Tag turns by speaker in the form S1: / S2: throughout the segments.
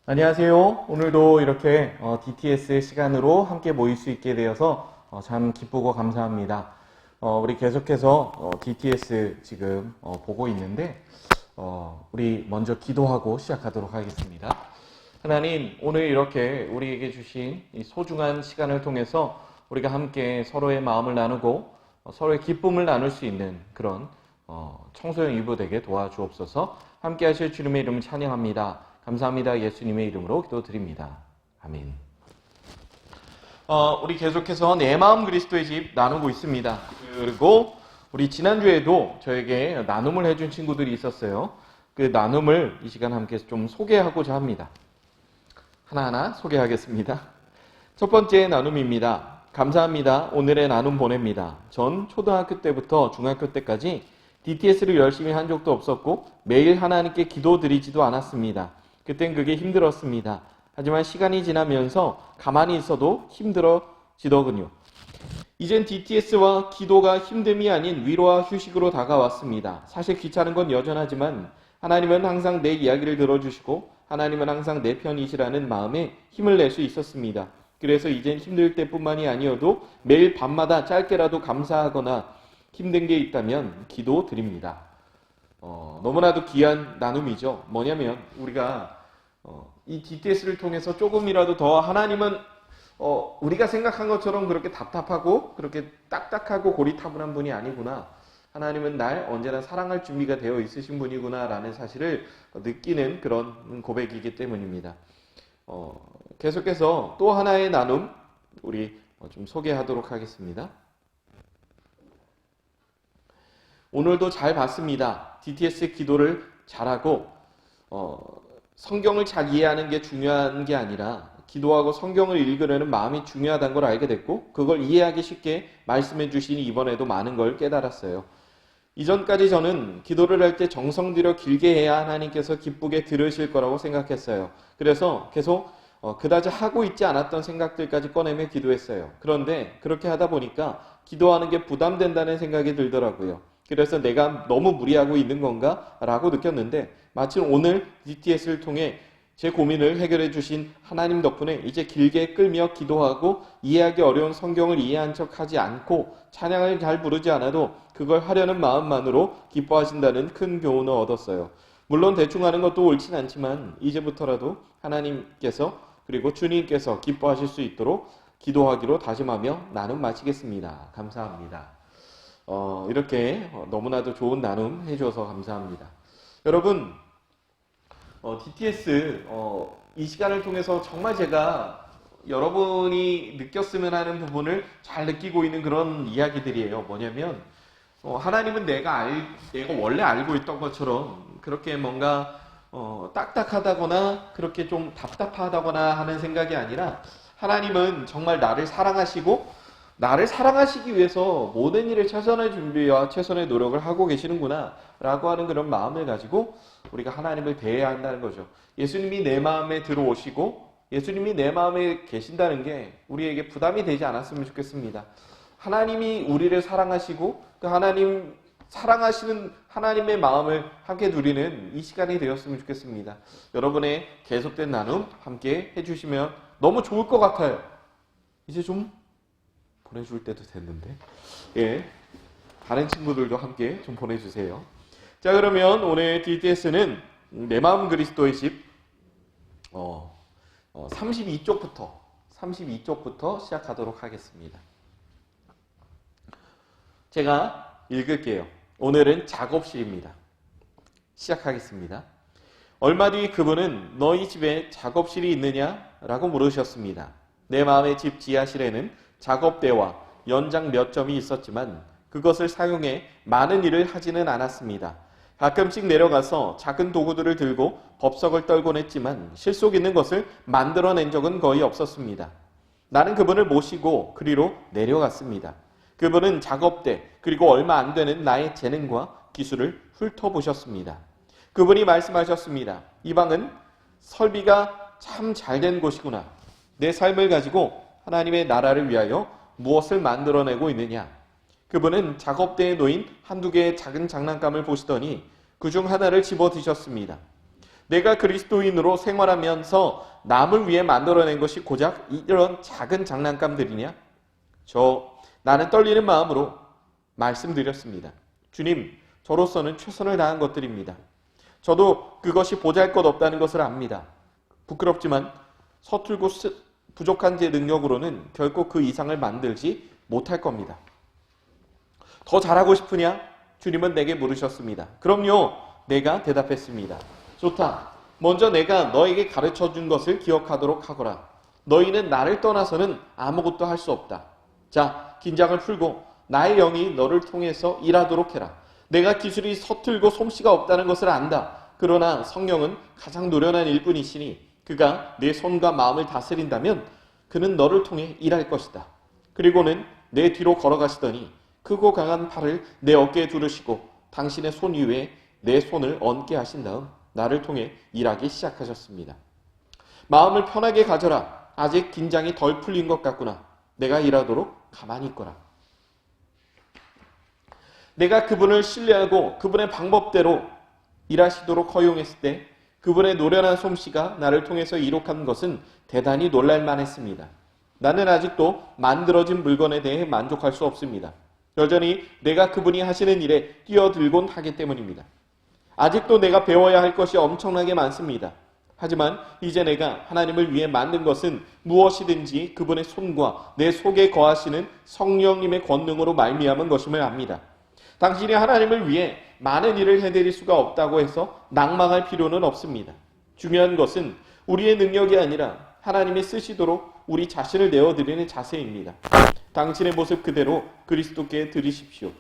S1: 안녕하세요. 오늘도 이렇게 DTS 시간으로 함께 모일 수 있게 되어서 참 기쁘고 감사합니다. 우리 계속해서 DTS 지금 보고 있는데 우리 먼저 기도하고 시작하도록 하겠습니다. 하나님, 오늘 이렇게 우리에게 주신 이 소중한 시간을 통해서 우리가 함께 서로의 마음을 나누고 서로의 기쁨을 나눌 수 있는 그런 청소년 일부 되게 도와주옵소서. 함께 하실 주님의 이름을 찬양합니다. 감사합니다. 예수님의 이름으로 기도드립니다. 아멘. 우리 계속해서 내 마음 그리스도의 집 나누고 있습니다. 그리고 우리 지난주에도 저에게 나눔을 해준 친구들이 있었어요. 그 나눔을 이 시간 함께 좀 소개하고자 합니다. 하나하나 소개하겠습니다. 첫 번째 나눔입니다. 감사합니다. 오늘의 나눔 보냅니다. 전 초등학교 때부터 중학교 때까지 DTS를 열심히 한 적도 없었고 매일 하나님께 기도드리지도 않았습니다. 그땐 그게 힘들었습니다. 하지만 시간이 지나면서 가만히 있어도 힘들어지더군요. 이젠 DTS와 기도가 힘듦이 아닌 위로와 휴식으로 다가왔습니다. 사실 귀찮은 건 여전하지만 하나님은 항상 내 이야기를 들어주시고 하나님은 항상 내 편이시라는 마음에 힘을 낼 수 있었습니다. 그래서 이젠 힘들 때뿐만이 아니어도 매일 밤마다 짧게라도 감사하거나 힘든 게 있다면 기도드립니다. 너무나도 귀한 나눔이죠. 뭐냐면 우리가 이 DTS를 통해서 조금이라도 더 하나님은 우리가 생각한 것처럼 그렇게 답답하고 그렇게 딱딱하고 고리타분한 분이 아니구나. 하나님은 날 언제나 사랑할 준비가 되어 있으신 분이구나 라는 사실을 느끼는 그런 고백이기 때문입니다. 계속해서 또 하나의 나눔 우리 좀 소개하도록 하겠습니다. 오늘도 잘 봤습니다. DTS 기도를 잘하고 성경을 잘 이해하는 게 중요한 게 아니라 기도하고 성경을 읽으려는 마음이 중요하다는 걸 알게 됐고 그걸 이해하기 쉽게 말씀해 주시니 이번에도 많은 걸 깨달았어요. 이전까지 저는 기도를 할 때 정성 들여 길게 해야 하나님께서 기쁘게 들으실 거라고 생각했어요. 그래서 계속 그다지 하고 있지 않았던 생각들까지 꺼내며 기도했어요. 그런데 그렇게 하다 보니까 기도하는 게 부담된다는 생각이 들더라고요. 그래서 내가 너무 무리하고 있는 건가? 라고 느꼈는데 마침 오늘 DTS를 통해 제 고민을 해결해 주신 하나님 덕분에 이제 길게 끌며 기도하고 이해하기 어려운 성경을 이해한 척 하지 않고 찬양을 잘 부르지 않아도 그걸 하려는 마음만으로 기뻐하신다는 큰 교훈을 얻었어요. 물론 대충 하는 것도 옳진 않지만 이제부터라도 하나님께서 그리고 주님께서 기뻐하실 수 있도록 기도하기로 다짐하며 나눔 마치겠습니다. 감사합니다. 이렇게 너무나도 좋은 나눔 해주셔서 감사합니다. 여러분, DTS 이 시간을 통해서 정말 제가 여러분이 느꼈으면 하는 부분을 잘 느끼고 있는 그런 이야기들이에요. 뭐냐면 하나님은 내가 원래 알고 있던 것처럼 그렇게 뭔가 딱딱하다거나 그렇게 좀 답답하다거나 하는 생각이 아니라 하나님은 정말 나를 사랑하시고 나를 사랑하시기 위해서 모든 일을 최선의 준비와 최선의 노력을 하고 계시는구나 라고 하는 그런 마음을 가지고 우리가 하나님을 대해야 한다는 거죠. 예수님이 내 마음에 들어오시고 예수님이 내 마음에 계신다는 게 우리에게 부담이 되지 않았으면 좋겠습니다. 하나님이 우리를 사랑하시고 그 하나님 사랑하시는 하나님의 마음을 함께 누리는 이 시간이 되었으면 좋겠습니다. 여러분의 계속된 나눔 함께 해주시면 너무 좋을 것 같아요. 이제 좀 보내줄 때도 됐는데 다른 친구들도 함께 좀 보내주세요. 자, 그러면 오늘 DTS는 내 마음 그리스도의 집 32쪽부터 시작하도록 하겠습니다. 제가 읽을게요. 오늘은 작업실입니다. 시작하겠습니다. 얼마 뒤 그분은 너희 집에 작업실이 있느냐? 라고 물으셨습니다. 내 마음의 집 지하실에는 작업대와 연장 몇 점이 있었지만 그것을 사용해 많은 일을 하지는 않았습니다. 가끔씩 내려가서 작은 도구들을 들고 법석을 떨곤 했지만 실속 있는 것을 만들어낸 적은 거의 없었습니다. 나는 그분을 모시고 그리로 내려갔습니다. 그분은 작업대 그리고 얼마 안 되는 나의 재능과 기술을 훑어보셨습니다. 그분이 말씀하셨습니다. 이 방은 설비가 참 잘된 곳이구나. 내 삶을 가지고 하나님의 나라를 위하여 무엇을 만들어내고 있느냐? 그분은 작업대에 놓인 한두 개의 작은 장난감을 보시더니 그중 하나를 집어 드셨습니다. 내가 그리스도인으로 생활하면서 남을 위해 만들어낸 것이 고작 이런 작은 장난감들이냐? 나는 떨리는 마음으로 말씀드렸습니다. 주님, 저로서는 최선을 다한 것들입니다. 저도 그것이 보잘것없다는 것을 압니다. 부끄럽지만 서툴고 부족한 제 능력으로는 결코 그 이상을 만들지 못할 겁니다. 더 잘하고 싶으냐? 주님은 내게 물으셨습니다. 그럼요, 내가 대답했습니다. 좋다. 먼저 내가 너에게 가르쳐준 것을 기억하도록 하거라. 너희는 나를 떠나서는 아무것도 할 수 없다. 자, 긴장을 풀고 나의 영이 너를 통해서 일하도록 해라. 내가 기술이 서툴고 솜씨가 없다는 것을 안다. 그러나 성령은 가장 노련한 일꾼이시니 그가 내 손과 마음을 다스린다면 그는 너를 통해 일할 것이다. 그리고는 내 뒤로 걸어가시더니 크고 강한 팔을 내 어깨에 두르시고 당신의 손 위에 내 손을 얹게 하신 다음 나를 통해 일하기 시작하셨습니다. 마음을 편하게 가져라. 아직 긴장이 덜 풀린 것 같구나. 내가 일하도록 가만히 있거라. 내가 그분을 신뢰하고 그분의 방법대로 일하시도록 허용했을 때 그분의 노련한 솜씨가 나를 통해서 이룩한 것은 대단히 놀랄만했습니다. 나는 아직도 만들어진 물건에 대해 만족할 수 없습니다. 여전히 내가 그분이 하시는 일에 뛰어들곤 하기 때문입니다. 아직도 내가 배워야 할 것이 엄청나게 많습니다. 하지만 이제 내가 하나님을 위해 만든 것은 무엇이든지 그분의 손과 내 속에 거하시는 성령님의 권능으로 말미암은 것임을 압니다. 당신이 하나님을 위해 많은 일을 해드릴 수가 없다고 해서 낭망할 필요는 없습니다. 중요한 것은 우리의 능력이 아니라 하나님이 쓰시도록 우리 자신을 내어드리는 자세입니다. 당신의 모습 그대로 그리스도께 드리십시오.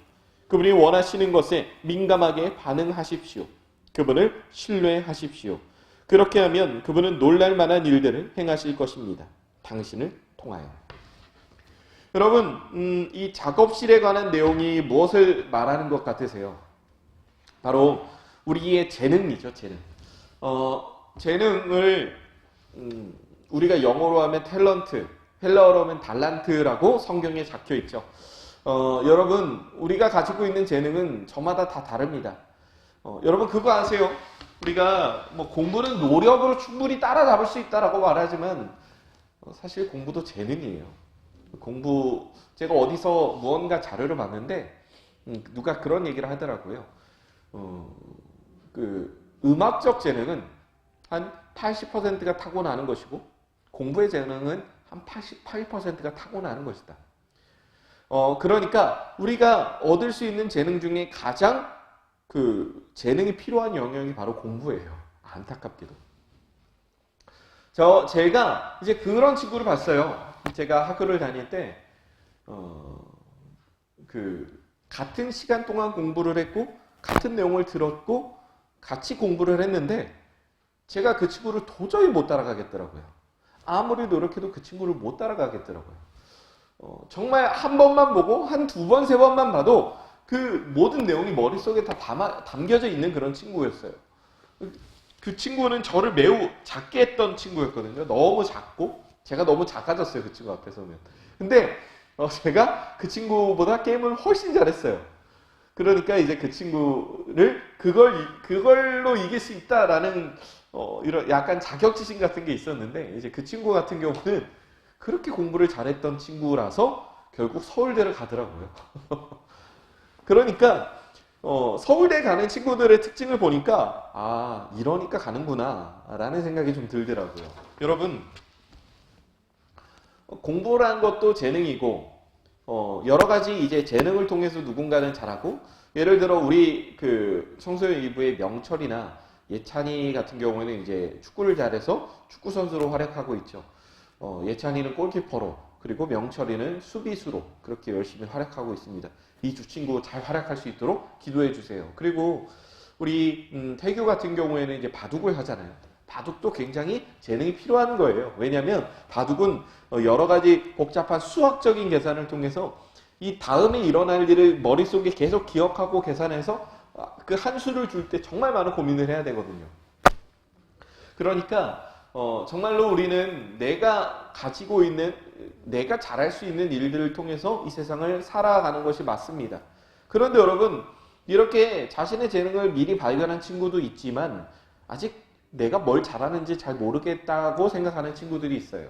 S1: 그분이 원하시는 것에 민감하게 반응하십시오. 그분을 신뢰하십시오. 그렇게 하면 그분은 놀랄만한 일들을 행하실 것입니다. 당신을 통하여. 여러분, 이 작업실에 관한 내용이 무엇을 말하는 것 같으세요? 바로 우리의 재능이죠, 재능. 재능을 우리가 영어로 하면 탤런트, 헬라어로 하면 달란트라고 성경에 적혀 있죠. 여러분, 우리가 가지고 있는 재능은 저마다 다 다릅니다. 여러분 그거 아세요? 우리가 공부는 노력으로 충분히 따라잡을 수 있다라고 말하지만 사실 공부도 재능이에요. 제가 어디서 무언가 자료를 봤는데 누가 그런 얘기를 하더라고요. 음악적 재능은 한 80%가 타고나는 것이고 공부의 재능은 한 88%가 타고나는 것이다. 그러니까 우리가 얻을 수 있는 재능 중에 가장 재능이 필요한 영역이 바로 공부예요. 안타깝게도. 제가 이제 그런 친구를 봤어요. 제가 학교를 다닐 때, 같은 시간 동안 공부를 했고, 같은 내용을 들었고, 같이 공부를 했는데, 제가 그 친구를 도저히 못 따라가겠더라고요. 아무리 노력해도 그 친구를 못 따라가겠더라고요. 정말 한 번만 보고, 한 두 번, 세 번만 봐도, 그 모든 내용이 머릿속에 다 담겨져 있는 그런 친구였어요. 그 친구는 저를 매우 작게 했던 친구였거든요. 너무 작고 제가 너무 작아졌어요. 그 친구 앞에서는. 근데 제가 그 친구보다 게임을 훨씬 잘했어요. 그러니까 이제 그 친구를 그걸로 이길 수 있다라는 이런 약간 자격지심 같은 게 있었는데 이제 그 친구 같은 경우는 그렇게 공부를 잘했던 친구라서 결국 서울대를 가더라고요. 그러니까 서울대 가는 친구들의 특징을 보니까 이러니까 가는구나 라는 생각이 좀 들더라고요. 여러분, 공부라는 것도 재능이고 여러 가지 이제 재능을 통해서 누군가는 잘하고, 예를 들어 우리 청소년 일부의 명철이나 예찬이 같은 경우에는 이제 축구를 잘해서 축구 선수로 활약하고 있죠. 예찬이는 골키퍼로, 그리고 명철이는 수비수로 그렇게 열심히 활약하고 있습니다. 이 두 친구 잘 활약할 수 있도록 기도해 주세요. 그리고 우리 태규 같은 경우에는 이제 바둑을 하잖아요. 바둑도 굉장히 재능이 필요한 거예요. 왜냐하면 바둑은 여러 가지 복잡한 수학적인 계산을 통해서 이 다음에 일어날 일을 머릿속에 계속 기억하고 계산해서 그 한 수를 줄 때 정말 많은 고민을 해야 되거든요. 그러니까 정말로 우리는 내가 가지고 있는, 내가 잘할 수 있는 일들을 통해서 이 세상을 살아가는 것이 맞습니다. 그런데 여러분, 이렇게 자신의 재능을 미리 발견한 친구도 있지만 아직 내가 뭘 잘하는지 잘 모르겠다고 생각하는 친구들이 있어요.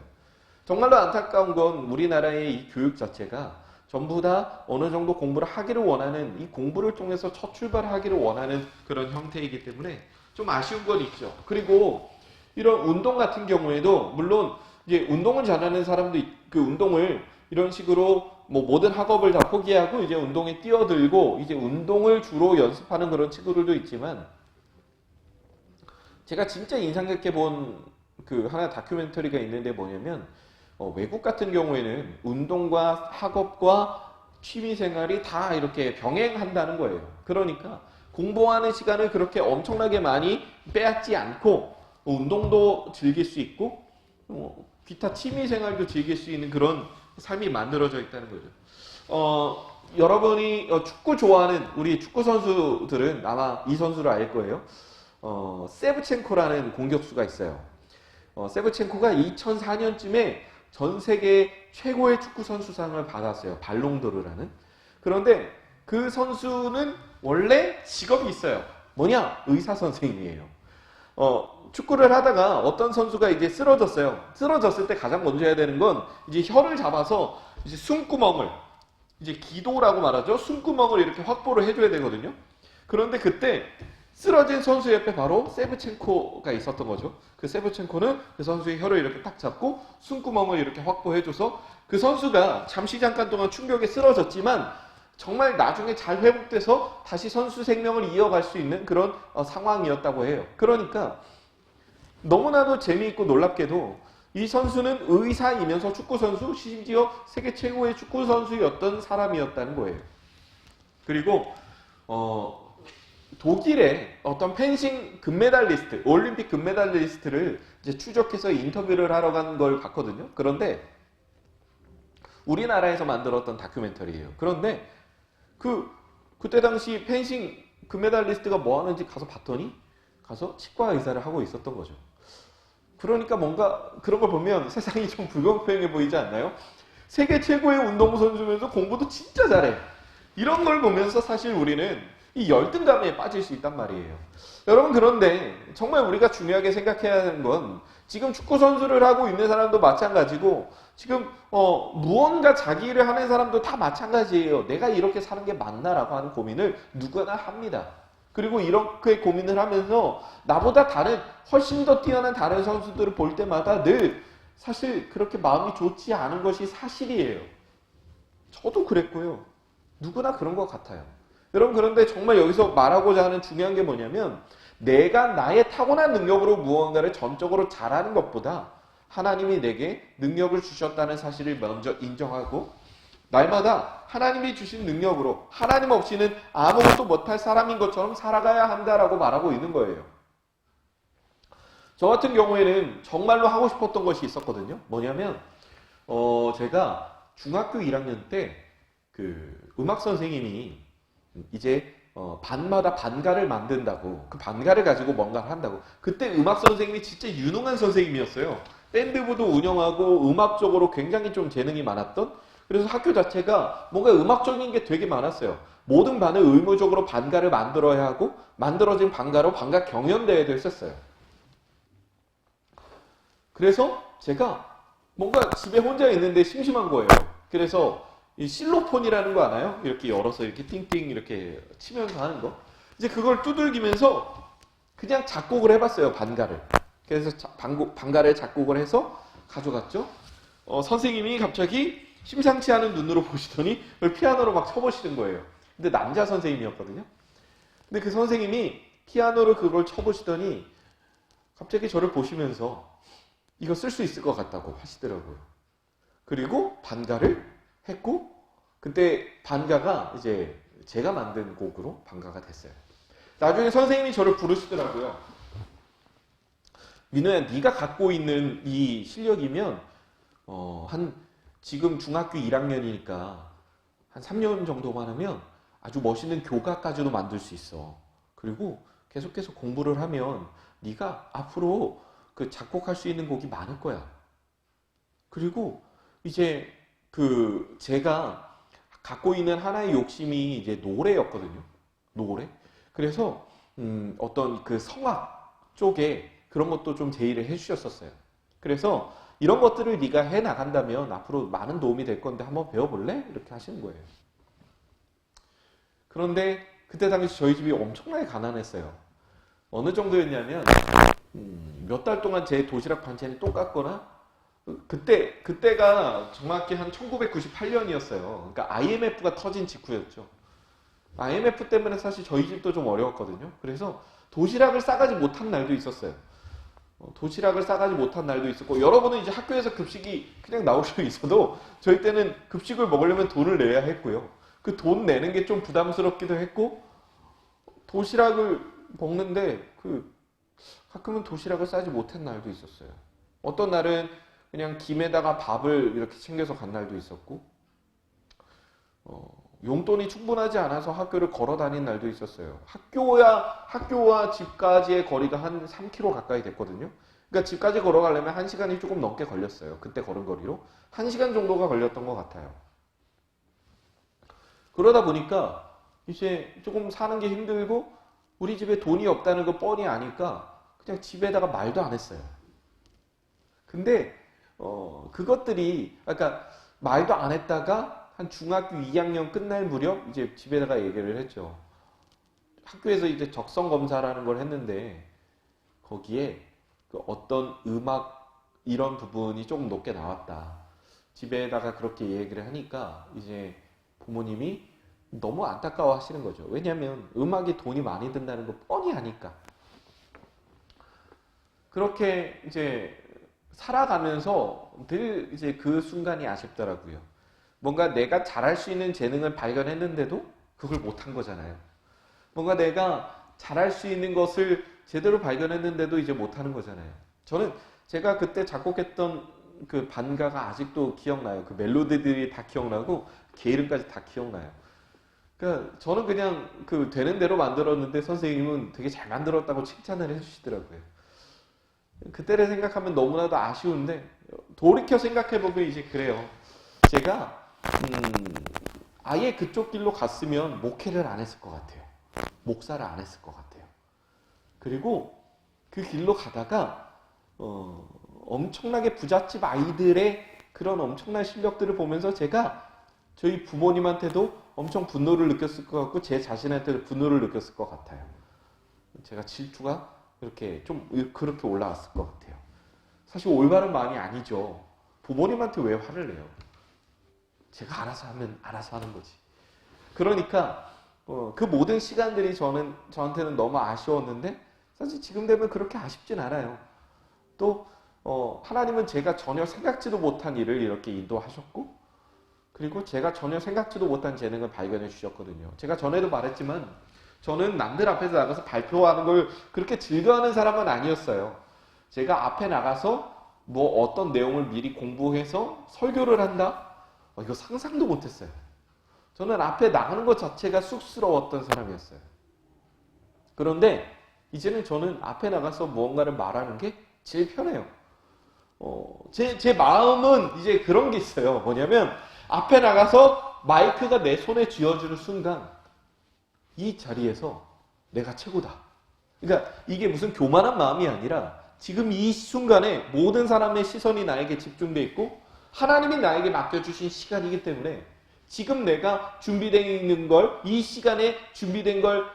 S1: 정말로 안타까운 건 우리나라의 이 교육 자체가 전부 다 어느 정도 공부를 하기를 원하는, 이 공부를 통해서 첫 출발하기를 원하는 그런 형태이기 때문에 좀 아쉬운 건 있죠. 그리고 이런 운동 같은 경우에도 물론 이제 운동을 잘하는 사람도 그 운동을 이런 식으로 뭐 모든 학업을 다 포기하고 이제 운동에 뛰어들고 이제 운동을 주로 연습하는 그런 친구들도 있지만, 제가 진짜 인상 깊게 본 그 하나 다큐멘터리가 있는데 뭐냐면 외국 같은 경우에는 운동과 학업과 취미 생활이 다 이렇게 병행한다는 거예요. 그러니까 공부하는 시간을 그렇게 엄청나게 많이 빼앗지 않고 운동도 즐길 수 있고 기타 취미 생활도 즐길 수 있는 그런 삶이 만들어져 있다는 거죠. 여러분이 축구 좋아하는 우리 축구 선수들은 아마 이 선수를 알 거예요. 세브첸코라는 공격수가 있어요. 세브첸코가 2004년쯤에 전 세계 최고의 축구 선수상을 받았어요. 발롱도르라는. 그런데 그 선수는 원래 직업이 있어요. 뭐냐? 의사 선생님이에요. 축구를 하다가 어떤 선수가 이제 쓰러졌어요. 쓰러졌을 때 가장 먼저 해야 되는 건 이제 혀를 잡아서 이제 숨구멍을, 이제 기도라고 말하죠. 숨구멍을 이렇게 확보를 해줘야 되거든요. 그런데 그때 쓰러진 선수 옆에 바로 세브첸코가 있었던 거죠. 그 세브첸코는 그 선수의 혀를 이렇게 딱 잡고 숨구멍을 이렇게 확보해줘서 그 선수가 잠시 잠깐 동안 충격에 쓰러졌지만 정말 나중에 잘 회복돼서 다시 선수 생명을 이어갈 수 있는 그런 상황이었다고 해요. 그러니까 너무나도 재미있고 놀랍게도 이 선수는 의사이면서 축구 선수, 심지어 세계 최고의 축구 선수였던 사람이었다는 거예요. 그리고 독일의 어떤 펜싱 금메달리스트, 올림픽 금메달리스트를 이제 추적해서 인터뷰를 하러 간 걸 봤거든요. 그런데 우리나라에서 만들었던 다큐멘터리예요. 그런데 그때 당시 펜싱 금메달리스트가 뭐 하는지 가서 봤더니 가서 치과 의사를 하고 있었던 거죠. 그러니까 뭔가 그런 걸 보면 세상이 좀 불공평해 보이지 않나요? 세계 최고의 운동선수면서 공부도 진짜 잘해. 이런 걸 보면서 사실 우리는 이 열등감에 빠질 수 있단 말이에요. 여러분, 그런데 정말 우리가 중요하게 생각해야 하는 건 지금 축구 선수를 하고 있는 사람도 마찬가지고 지금 무언가 자기 일을 하는 사람도 다 마찬가지예요. 내가 이렇게 사는 게 맞나라고 하는 고민을 누구나 합니다. 그리고 이렇게 고민을 하면서 나보다 다른 훨씬 더 뛰어난 다른 선수들을 볼 때마다 늘 사실 그렇게 마음이 좋지 않은 것이 사실이에요. 저도 그랬고요. 누구나 그런 것 같아요. 여러분, 그런데 정말 여기서 말하고자 하는 중요한 게 뭐냐면 내가 나의 타고난 능력으로 무언가를 전적으로 잘하는 것보다 하나님이 내게 능력을 주셨다는 사실을 먼저 인정하고 날마다 하나님이 주신 능력으로 하나님 없이는 아무것도 못할 사람인 것처럼 살아가야 한다라고 말하고 있는 거예요. 저 같은 경우에는 정말로 하고 싶었던 것이 있었거든요. 뭐냐면 제가 중학교 1학년 때 그 음악 선생님이 이제 반마다 반가를 만든다고, 그 반가를 가지고 뭔가를 한다고. 그때 음악 선생님이 진짜 유능한 선생님이었어요. 밴드부도 운영하고 음악적으로 굉장히 좀 재능이 많았던, 그래서 학교 자체가 뭔가 음악적인 게 되게 많았어요. 모든 반을 의무적으로 반가를 만들어야 하고 만들어진 반가로 반가 경연대회도 했었어요. 그래서 제가 뭔가 집에 혼자 있는데 심심한 거예요. 그래서 이 실로폰이라는 거 아나요? 이렇게 열어서 이렇게 띵띵 이렇게 치면서 하는 거. 이제 그걸 두들기면서 그냥 작곡을 해봤어요, 반가를. 그래서 반가를 작곡을 해서 가져갔죠. 선생님이 갑자기 심상치 않은 눈으로 보시더니 피아노로 막 쳐보시는 거예요. 근데 남자 선생님이었거든요. 근데 그 선생님이 피아노로 그걸 쳐보시더니 갑자기 저를 보시면서 이거 쓸 수 있을 것 같다고 하시더라고요. 그리고 반가를 했고, 그때 반가가 이제 제가 만든 곡으로 반가가 됐어요. 나중에 선생님이 저를 부르시더라고요. 민호야, 네가 갖고 있는 이 실력이면 지금 중학교 1학년이니까 한 3년 정도만 하면 아주 멋있는 교가까지도 만들 수 있어. 그리고 계속해서 공부를 하면 네가 앞으로 그 작곡할 수 있는 곡이 많을 거야. 그리고 이제 제가 갖고 있는 하나의 욕심이 이제 노래였거든요. 노래. 그래서 어떤 그 성악 쪽에 그런 것도 좀 제의를 해주셨었어요. 그래서 이런 것들을 네가 해 나간다면 앞으로 많은 도움이 될 건데 한번 배워볼래? 이렇게 하시는 거예요. 그런데 그때 당시 저희 집이 엄청나게 가난했어요. 어느 정도였냐면 몇 달 동안 제 도시락 반찬이 똑같거나 그때가 정확히 한 1998년이었어요. 그러니까 IMF가 터진 직후였죠. IMF 때문에 사실 저희 집도 좀 어려웠거든요. 그래서 도시락을 싸가지 못한 날도 있었어요. 도시락을 싸가지 못한 날도 있었고, 여러분은 이제 학교에서 급식이 그냥 나올 수 있어도 저희 때는 급식을 먹으려면 돈을 내야 했고요. 그 돈 내는 게 좀 부담스럽기도 했고, 도시락을 먹는데 가끔은 도시락을 싸지 못한 날도 있었어요. 어떤 날은 그냥 김에다가 밥을 이렇게 챙겨서 간 날도 있었고, 용돈이 충분하지 않아서 학교를 걸어 다닌 날도 있었어요. 학교와 집까지의 거리가 한 3km 가까이 됐거든요. 그러니까 집까지 걸어가려면 1시간이 조금 넘게 걸렸어요. 그때 걸은 거리로. 1시간 정도가 걸렸던 것 같아요. 그러다 보니까 이제 조금 사는 게 힘들고 우리 집에 돈이 없다는 거 뻔히 아니까 그냥 집에다가 말도 안 했어요. 근데 그것들이 그러니까 말도 안 했다가 한 중학교 2학년 끝날 무렵 이제 집에다가 얘기를 했죠. 학교에서 이제 적성 검사라는 걸 했는데 거기에 어떤 음악 이런 부분이 조금 높게 나왔다. 집에다가 그렇게 얘기를 하니까 이제 부모님이 너무 안타까워 하시는 거죠. 왜냐하면 음악이 돈이 많이 든다는 거 뻔히 아니까. 그렇게 이제 살아가면서 늘 이제 그 순간이 아쉽더라고요. 뭔가 내가 잘할 수 있는 재능을 발견했는데도 그걸 못한 거잖아요. 뭔가 내가 잘할 수 있는 것을 제대로 발견했는데도 이제 못하는 거잖아요. 제가 그때 작곡했던 그 반가가 아직도 기억나요. 그 멜로디들이 다 기억나고 개 이름까지 다 기억나요. 그러니까 저는 그냥 되는 대로 만들었는데 선생님은 되게 잘 만들었다고 칭찬을 해주시더라고요. 그때를 생각하면 너무나도 아쉬운데 돌이켜 생각해보면 이제 그래요. 제가 아예 그쪽 길로 갔으면 목회를 안 했을 것 같아요. 목사를 안 했을 것 같아요. 그리고 그 길로 가다가 엄청나게 부잣집 아이들의 그런 엄청난 실력들을 보면서 제가 저희 부모님한테도 엄청 분노를 느꼈을 것 같고 제 자신한테도 분노를 느꼈을 것 같아요. 제가 질투가 그렇게 올라왔을 것 같아요. 사실 올바른 마음이 아니죠. 부모님한테 왜 화를 내요? 제가 알아서 하면 알아서 하는 거지. 그러니까 그 모든 시간들이 저한테는 너무 아쉬웠는데 사실 지금 되면 그렇게 아쉽진 않아요. 또 하나님은 제가 전혀 생각지도 못한 일을 이렇게 인도하셨고 그리고 제가 전혀 생각지도 못한 재능을 발견해 주셨거든요. 제가 전에도 말했지만 저는 남들 앞에서 나가서 발표하는 걸 그렇게 즐겨하는 사람은 아니었어요. 제가 앞에 나가서 뭐 어떤 내용을 미리 공부해서 설교를 한다? 이거 상상도 못했어요. 저는 앞에 나가는 것 자체가 쑥스러웠던 사람이었어요. 그런데 이제는 저는 앞에 나가서 무언가를 말하는 게 제일 편해요. 제 마음은 이제 그런 게 있어요. 뭐냐면 앞에 나가서 마이크가 내 손에 쥐어주는 순간 이 자리에서 내가 최고다. 그러니까 이게 무슨 교만한 마음이 아니라 지금 이 순간에 모든 사람의 시선이 나에게 집중되어 있고 하나님이 나에게 맡겨주신 시간이기 때문에 지금 내가 준비되어 있는 걸 이 시간에 준비된 걸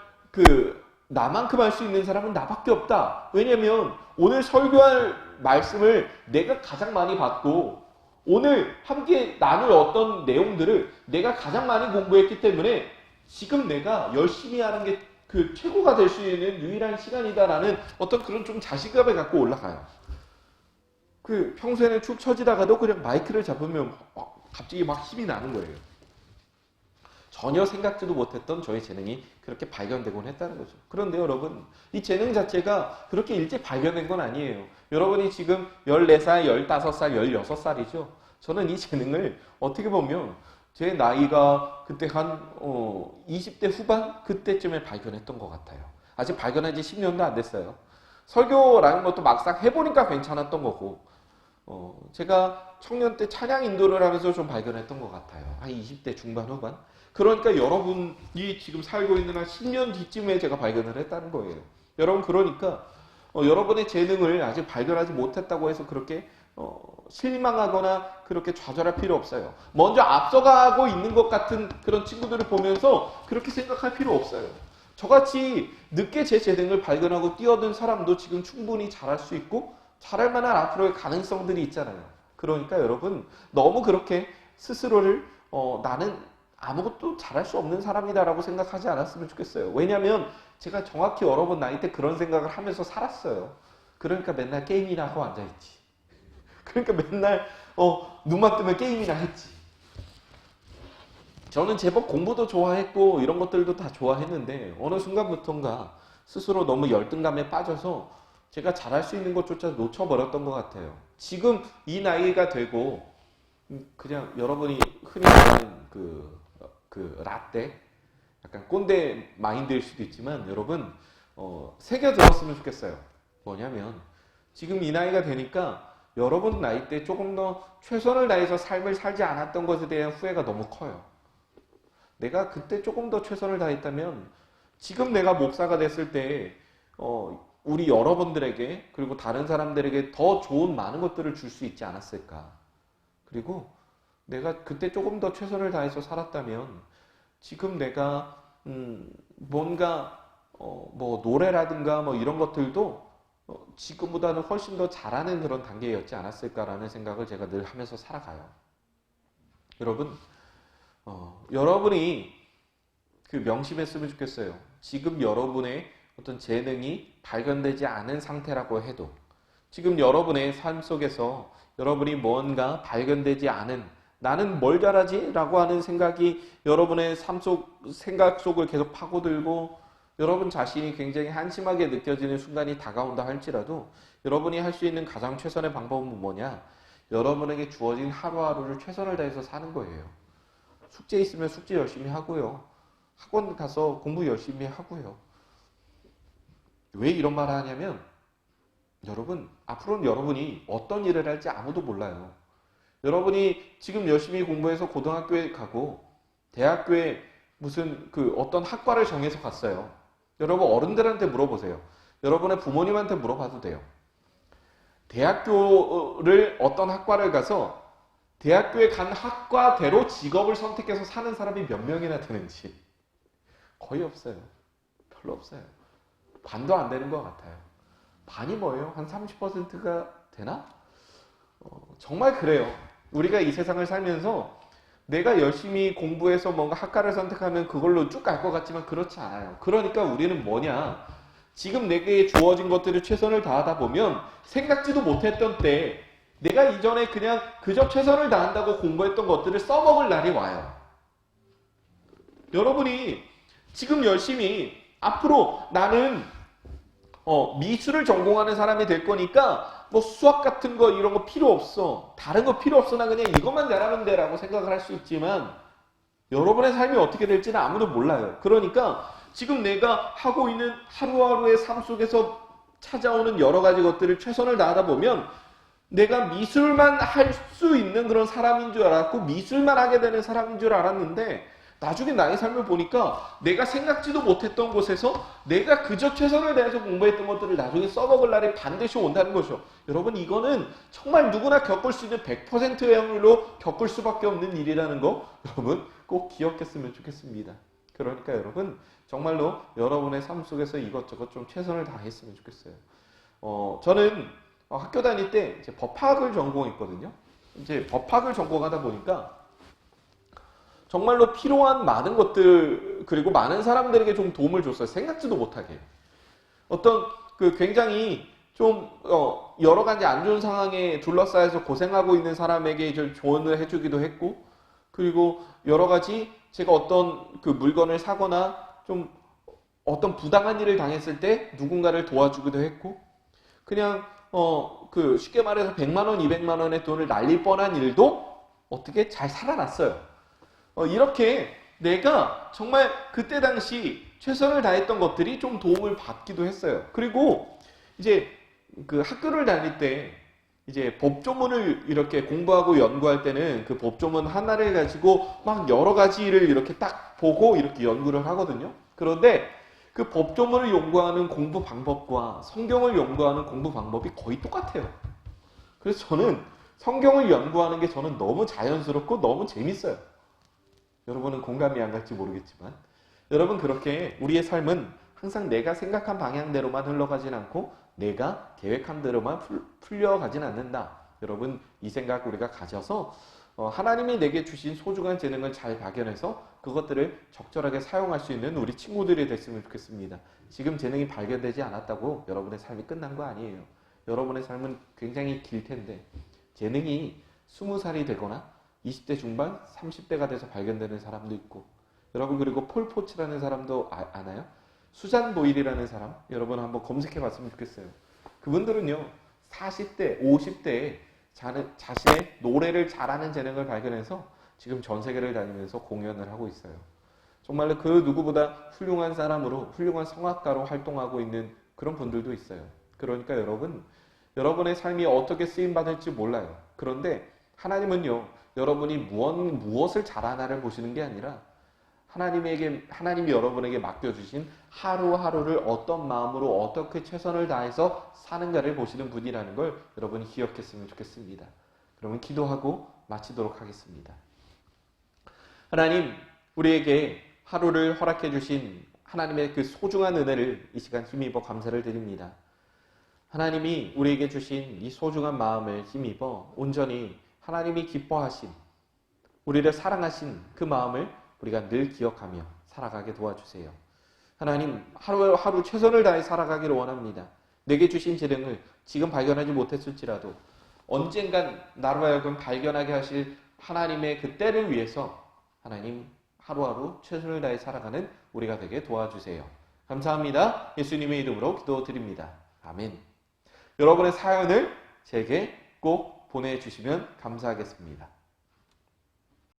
S1: 나만큼 할 수 있는 사람은 나밖에 없다. 왜냐면 오늘 설교할 말씀을 내가 가장 많이 받고 오늘 함께 나눌 어떤 내용들을 내가 가장 많이 공부했기 때문에 지금 내가 열심히 하는 게 최고가 될 수 있는 유일한 시간이다라는 어떤 그런 좀 자신감을 갖고 올라가요. 평소에는 축 처지다가도 그냥 마이크를 잡으면 갑자기 막 힘이 나는 거예요. 전혀 생각지도 못했던 저의 재능이 그렇게 발견되곤 했다는 거죠. 그런데 여러분, 이 재능 자체가 그렇게 일찍 발견된 건 아니에요. 여러분이 지금 14살, 15살, 16살이죠. 저는 이 재능을 어떻게 보면 제 나이가 그때 한 20대 후반? 그때쯤에 발견했던 것 같아요. 아직 발견한 지 10년도 안 됐어요. 설교라는 것도 막상 해보니까 괜찮았던 거고 제가 청년 때 찬양 인도를 하면서 좀 발견했던 것 같아요. 한 20대 중반 후반? 그러니까 여러분이 지금 살고 있는 한 10년 뒤쯤에 제가 발견을 했다는 거예요. 여러분 그러니까 여러분의 재능을 아직 발견하지 못했다고 해서 그렇게 실망하거나 그렇게 좌절할 필요 없어요. 먼저 앞서가고 있는 것 같은 그런 친구들을 보면서 그렇게 생각할 필요 없어요. 저같이 늦게 제 재능을 발견하고 뛰어든 사람도 지금 충분히 잘할 수 있고 잘할 만한 앞으로의 가능성들이 있잖아요. 그러니까 여러분 너무 그렇게 스스로를 나는 아무것도 잘할 수 없는 사람이다라고 생각하지 않았으면 좋겠어요. 왜냐하면 제가 정확히 여러 번 나이 때 그런 생각을 하면서 살았어요. 그러니까 맨날 게임이나 하고 앉아있지. 그러니까 맨날 눈만 뜨면 게임이나 했지. 저는 제법 공부도 좋아했고 이런 것들도 다 좋아했는데 어느 순간부터인가 스스로 너무 열등감에 빠져서 제가 잘할 수 있는 것조차 놓쳐버렸던 것 같아요. 지금 이 나이가 되고 그냥 여러분이 흔히 말하는 그 라떼 약간 꼰대 마인드일 수도 있지만 여러분 새겨 들었으면 좋겠어요. 뭐냐면 지금 이 나이가 되니까 여러분 나이 때 조금 더 최선을 다해서 삶을 살지 않았던 것에 대한 후회가 너무 커요. 내가 그때 조금 더 최선을 다했다면 지금 내가 목사가 됐을 때 우리 여러분들에게 그리고 다른 사람들에게 더 좋은 많은 것들을 줄 수 있지 않았을까. 그리고 내가 그때 조금 더 최선을 다해서 살았다면 지금 내가 뭔가 뭐 노래라든가 뭐 이런 것들도 지금보다는 훨씬 더 잘하는 그런 단계였지 않았을까라는 생각을 제가 늘 하면서 살아가요. 여러분 여러분이 그 명심했으면 좋겠어요. 지금 여러분의 어떤 재능이 발견되지 않은 상태라고 해도 지금 여러분의 삶 속에서 여러분이 뭔가 발견되지 않은 나는 뭘 잘하지? 라고 하는 생각이 여러분의 생각 속을 계속 파고들고 여러분 자신이 굉장히 한심하게 느껴지는 순간이 다가온다 할지라도 여러분이 할 수 있는 가장 최선의 방법은 뭐냐? 여러분에게 주어진 하루하루를 최선을 다해서 사는 거예요. 숙제 있으면 숙제 열심히 하고요. 학원 가서 공부 열심히 하고요. 왜 이런 말을 하냐면 여러분 앞으로는 여러분이 어떤 일을 할지 아무도 몰라요. 여러분이 지금 열심히 공부해서 고등학교에 가고 대학교에 무슨 어떤 학과를 정해서 갔어요. 여러분 어른들한테 물어보세요. 여러분의 부모님한테 물어봐도 돼요. 대학교를 어떤 학과를 가서 대학교에 간 학과대로 직업을 선택해서 사는 사람이 몇 명이나 되는지 거의 없어요. 별로 없어요. 반도 안 되는 것 같아요. 반이 뭐예요? 한 30%가 되나? 정말 그래요. 우리가 이 세상을 살면서 내가 열심히 공부해서 뭔가 학과를 선택하면 그걸로 쭉 갈 것 같지만 그렇지 않아요. 그러니까 우리는 뭐냐? 지금 내게 주어진 것들을 최선을 다하다 보면 생각지도 못했던 때 내가 이전에 그냥 그저 최선을 다한다고 공부했던 것들을 써먹을 날이 와요. 여러분이 지금 열심히 앞으로 나는 미술을 전공하는 사람이 될 거니까 뭐 수학 같은 거 이런 거 필요 없어. 다른 거 필요 없어. 나 그냥 이것만 잘하면 돼 라고 생각을 할 수 있지만 여러분의 삶이 어떻게 될지는 아무도 몰라요. 그러니까 지금 내가 하고 있는 하루하루의 삶 속에서 찾아오는 여러 가지 것들을 최선을 다하다 보면 내가 미술만 할 수 있는 그런 사람인 줄 알았고 미술만 하게 되는 사람인 줄 알았는데 나중에 나의 삶을 보니까 내가 생각지도 못했던 곳에서 내가 그저 최선을 다해서 공부했던 것들을 나중에 써먹을 날이 반드시 온다는 거죠. 여러분 이거는 정말 누구나 겪을 수 있는 100%의 확률로 겪을 수밖에 없는 일이라는 거 여러분 꼭 기억했으면 좋겠습니다. 그러니까 여러분 정말로 여러분의 삶 속에서 이것저것 좀 최선을 다했으면 좋겠어요. 저는 학교 다닐 때 이제 법학을 전공했거든요. 이제 법학을 전공하다 보니까 정말로 필요한 많은 것들 그리고 많은 사람들에게 좀 도움을 줬어요. 생각지도 못하게. 어떤 굉장히 좀 여러 가지 안 좋은 상황에 둘러싸여서 고생하고 있는 사람에게 좀 조언을 해주기도 했고 그리고 여러 가지 제가 어떤 물건을 사거나 좀 어떤 부당한 일을 당했을 때 누군가를 도와주기도 했고 그냥 쉽게 말해서 100만 원, 200만 원의 돈을 날릴 뻔한 일도 어떻게 잘 살아났어요. 이렇게 내가 정말 그때 당시 최선을 다했던 것들이 좀 도움을 받기도 했어요. 그리고 이제 학교를 다닐 때 이제 법조문을 이렇게 공부하고 연구할 때는 그 법조문 하나를 가지고 막 여러 가지를 이렇게 딱 보고 이렇게 연구를 하거든요. 그런데 그 법조문을 연구하는 공부 방법과 성경을 연구하는 공부 방법이 거의 똑같아요. 그래서 저는 성경을 연구하는 게 저는 너무 자연스럽고 너무 재밌어요. 여러분은 공감이 안 갈지 모르겠지만 여러분 그렇게 우리의 삶은 항상 내가 생각한 방향대로만 흘러가진 않고 내가 계획한 대로만 풀려가진 않는다. 여러분 이 생각 우리가 가져서 하나님이 내게 주신 소중한 재능을 잘 발견해서 그것들을 적절하게 사용할 수 있는 우리 친구들이 됐으면 좋겠습니다. 지금 재능이 발견되지 않았다고 여러분의 삶이 끝난 거 아니에요. 여러분의 삶은 굉장히 길 텐데 재능이 20살이 되거나 20대 중반, 30대가 돼서 발견되는 사람도 있고 여러분 그리고 폴 포츠라는 사람도 아나요? 수잔 보일이라는 사람 여러분 한번 검색해 봤으면 좋겠어요. 그분들은요 40대, 50대에 자신의 노래를 잘하는 재능을 발견해서 지금 전 세계를 다니면서 공연을 하고 있어요. 정말로 그 누구보다 훌륭한 사람으로 훌륭한 성악가로 활동하고 있는 그런 분들도 있어요. 그러니까 여러분 여러분의 삶이 어떻게 쓰임받을지 몰라요. 그런데 하나님은요 여러분이 무엇을 잘하나를 보시는 게 아니라 하나님이 여러분에게 맡겨주신 하루하루를 어떤 마음으로 어떻게 최선을 다해서 사는가를 보시는 분이라는 걸 여러분이 기억했으면 좋겠습니다. 그러면 기도하고 마치도록 하겠습니다. 하나님, 우리에게 하루를 허락해 주신 하나님의 그 소중한 은혜를 이 시간 힘입어 감사를 드립니다. 하나님이 우리에게 주신 이 소중한 마음을 힘입어 온전히 하나님이 기뻐하신 우리를 사랑하신 그 마음을 우리가 늘 기억하며 살아가게 도와주세요. 하나님 하루하루 최선을 다해 살아가기를 원합니다. 내게 주신 재능을 지금 발견하지 못했을지라도 언젠간 나로 하여금 발견하게 하실 하나님의 그 때를 위해서 하나님 하루하루 최선을 다해 살아가는 우리가 되게 도와주세요. 감사합니다. 예수님의 이름으로 기도드립니다. 아멘. 여러분의 사연을 제게 꼭 보내주시면 감사하겠습니다.